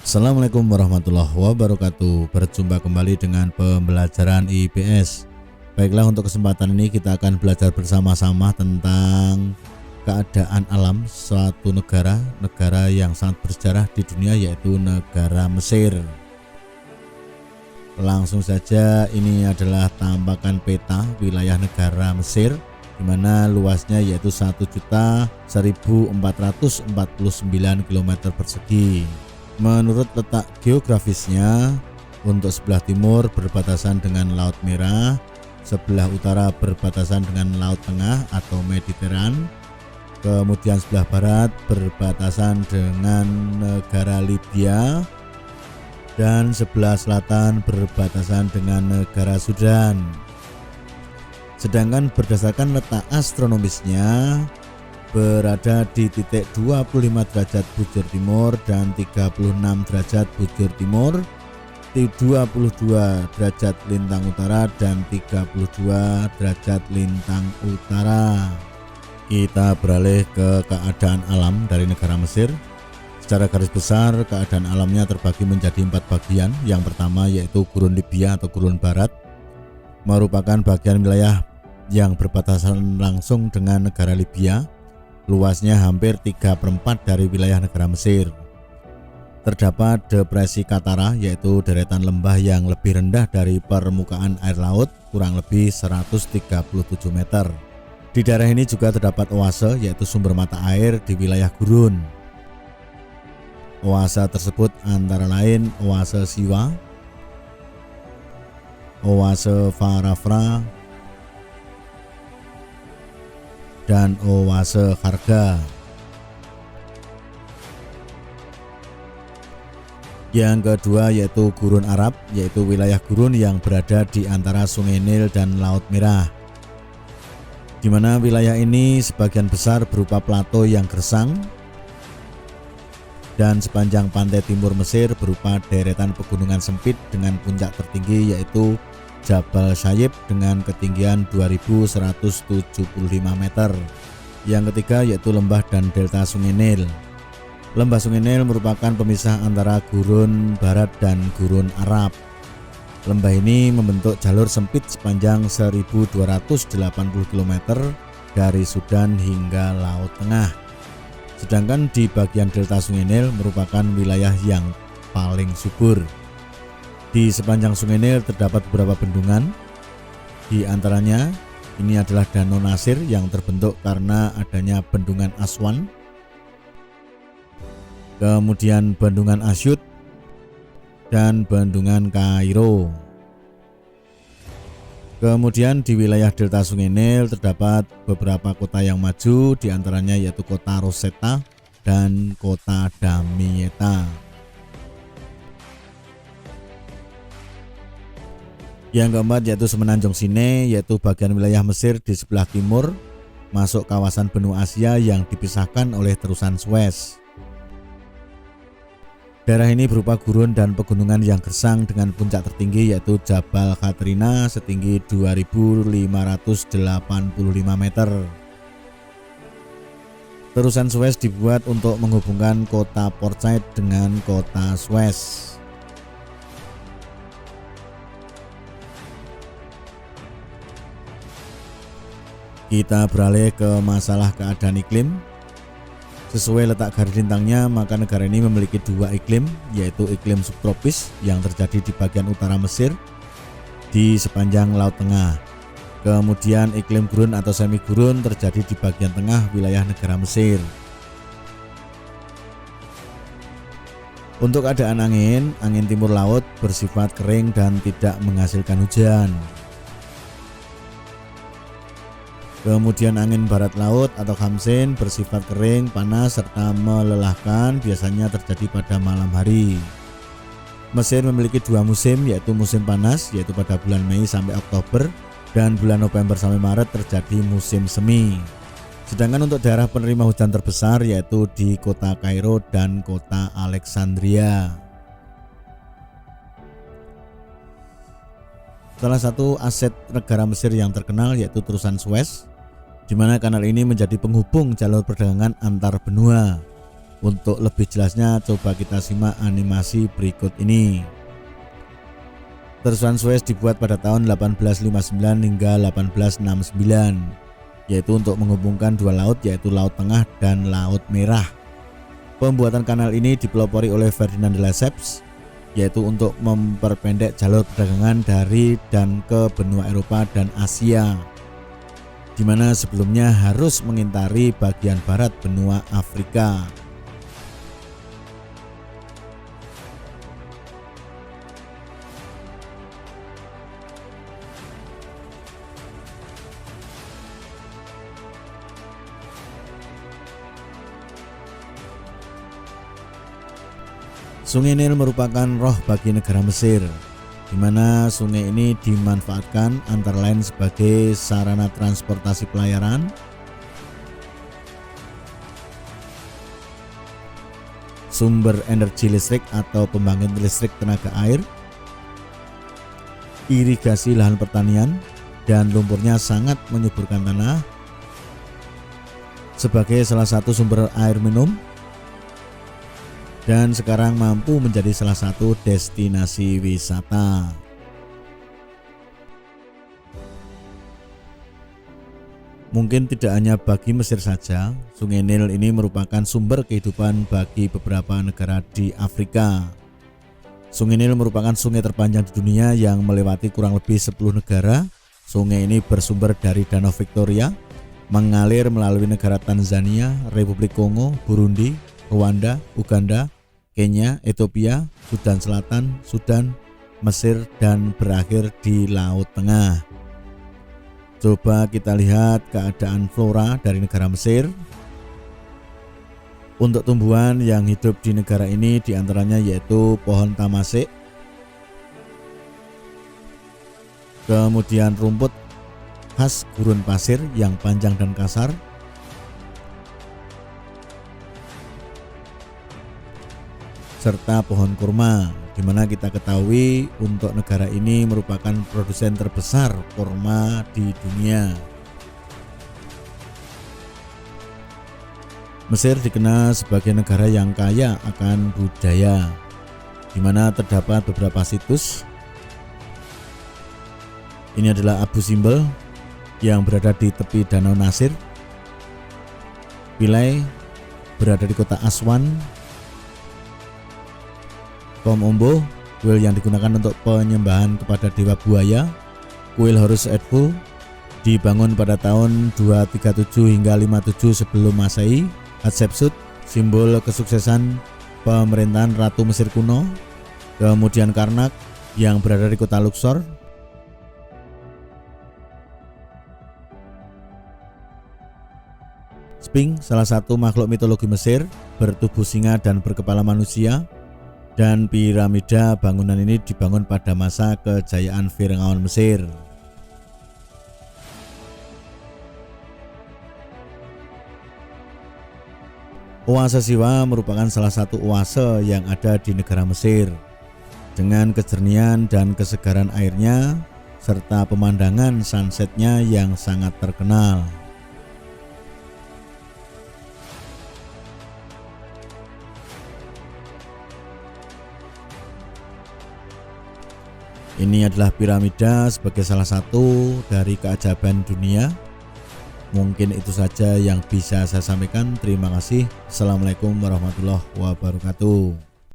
Assalamualaikum warahmatullahi wabarakatuh. Berjumpa kembali dengan pembelajaran IPS. Baiklah, untuk kesempatan ini kita akan belajar bersama-sama tentang keadaan alam suatu negara yang sangat bersejarah di dunia, yaitu negara Mesir. Langsung saja, ini adalah tampakan peta wilayah negara Mesir, di mana luasnya yaitu 1.1.449 km persegi. Menurut letak geografisnya, untuk sebelah timur berbatasan dengan Laut Merah, sebelah utara berbatasan dengan Laut Tengah atau Mediteran, kemudian sebelah barat berbatasan dengan negara Libya, dan sebelah selatan berbatasan dengan negara Sudan. Sedangkan berdasarkan letak astronomisnya, berada di titik 25 derajat bujur timur dan 36 derajat bujur timur, 22 derajat lintang utara dan 32 derajat lintang utara. Kita beralih ke keadaan alam dari negara Mesir. Secara garis besar, keadaan alamnya terbagi menjadi 4 bagian. Yang pertama yaitu Gurun Libya atau Gurun Barat, merupakan bagian wilayah yang berbatasan langsung dengan negara Libya. Luasnya hampir 3/4 dari wilayah negara Mesir. Terdapat depresi Katara, yaitu deretan lembah yang lebih rendah dari permukaan air laut, kurang lebih 137 meter. Di daerah ini juga terdapat oase, yaitu sumber mata air di wilayah gurun. Oase tersebut antara lain oase Siwa, oase Farafra, dan oase Kharga. Yang kedua yaitu Gurun Arab, yaitu wilayah gurun yang berada di antara Sungai Nil dan Laut Merah, di mana wilayah ini sebagian besar berupa plato yang gersang, dan sepanjang pantai timur Mesir berupa deretan pegunungan sempit dengan puncak tertinggi yaitu Jabal Sayib dengan ketinggian 2175 meter. Yang ketiga yaitu lembah dan delta Sungai Nil. Lembah Sungai Nil merupakan pemisah antara Gurun Barat dan Gurun Arab. Lembah ini membentuk jalur sempit sepanjang 1280 km dari Sudan hingga Laut Tengah. Sedangkan di bagian delta Sungai Nil merupakan wilayah yang paling subur. Di sepanjang Sungai Nil terdapat beberapa bendungan. Di antaranya ini adalah Danau Nasir yang terbentuk karena adanya bendungan Aswan, kemudian bendungan Asyut, dan bendungan Kairo. Kemudian di wilayah delta Sungai Nil terdapat beberapa kota yang maju, di antaranya yaitu kota Rosetta dan kota Damietta. Yang keempat yaitu Semenanjung Sinai, yaitu bagian wilayah Mesir di sebelah timur masuk kawasan benua Asia yang dipisahkan oleh terusan Suez. Daerah ini berupa gurun dan pegunungan yang gersang dengan puncak tertinggi yaitu Jabal Katrina setinggi 2585 meter. Terusan Suez dibuat untuk menghubungkan kota Port Said dengan kota Suez. Kita beralih ke masalah keadaan iklim. Sesuai letak garis lintangnya, maka negara ini memiliki 2 iklim, yaitu iklim subtropis yang terjadi di bagian utara Mesir di sepanjang Laut Tengah. Kemudian iklim gurun atau semi gurun terjadi di bagian tengah wilayah negara Mesir. Untuk keadaan angin timur laut bersifat kering dan tidak menghasilkan hujan. Kemudian angin barat laut atau Khamsin bersifat kering, panas, serta melelahkan, biasanya terjadi pada malam hari. Mesir memiliki 2 musim, yaitu musim panas, yaitu pada bulan Mei sampai Oktober, dan bulan November sampai Maret terjadi musim semi. Sedangkan untuk daerah penerima hujan terbesar yaitu di kota Kairo dan kota Alexandria. Salah satu aset negara Mesir yang terkenal yaitu terusan Suez, di mana kanal ini menjadi penghubung jalur perdagangan antar benua. Untuk lebih jelasnya coba kita simak animasi berikut ini. Tersuan Suez dibuat pada tahun 1859 hingga 1869, yaitu untuk menghubungkan dua laut, yaitu Laut Tengah dan Laut Merah. Pembuatan kanal ini dipelopori oleh Ferdinand de Lesseps, yaitu untuk memperpendek jalur perdagangan dari dan ke benua Eropa dan Asia, di mana sebelumnya harus mengintari bagian barat benua Afrika. Sungai Nil merupakan roh bagi negara Mesir, di mana sungai ini dimanfaatkan antara lain sebagai sarana transportasi pelayaran, sumber energi listrik atau pembangkit listrik tenaga air, irigasi lahan pertanian, dan lumpurnya sangat menyuburkan tanah sebagai salah satu sumber air minum, dan sekarang mampu menjadi salah satu destinasi wisata. Mungkin tidak hanya bagi Mesir saja, Sungai Nil ini merupakan sumber kehidupan bagi beberapa negara di Afrika. Sungai Nil merupakan sungai terpanjang di dunia yang melewati kurang lebih 10 negara. Sungai ini bersumber dari Danau Victoria, mengalir melalui negara Tanzania, Republik Kongo, Burundi, Rwanda, Uganda, Kenya, Ethiopia, Sudan Selatan, Sudan, Mesir, dan berakhir di Laut Tengah. Coba kita lihat keadaan flora dari negara Mesir. Untuk tumbuhan yang hidup di negara ini diantaranya yaitu pohon tamasek, kemudian rumput khas gurun pasir yang panjang dan kasar, serta pohon kurma, di mana kita ketahui untuk negara ini merupakan produsen terbesar kurma di dunia. Mesir dikenal sebagai negara yang kaya akan budaya, di mana terdapat beberapa situs. Ini adalah Abu Simbel yang berada di tepi Danau Nasir, Philae berada di kota Aswan, Kom Ombo, kuil yang digunakan untuk penyembahan kepada dewa buaya, kuil Horus Edfu dibangun pada tahun 237 hingga 57 sebelum Masehi, Hatshepsut, simbol kesuksesan pemerintahan Ratu Mesir kuno, kemudian Karnak yang berada di kota Luxor, Sphinx, salah satu makhluk mitologi Mesir, bertubuh singa dan berkepala manusia, dan piramida bangunan ini dibangun pada masa kejayaan Firaun Mesir. Oase Siwa merupakan salah satu oase yang ada di negara Mesir, dengan kejernihan dan kesegaran airnya serta pemandangan sunsetnya yang sangat terkenal. Ini adalah piramida sebagai salah satu dari keajaiban dunia. Mungkin itu saja yang bisa saya sampaikan. Terima kasih. Assalamualaikum warahmatullahi wabarakatuh.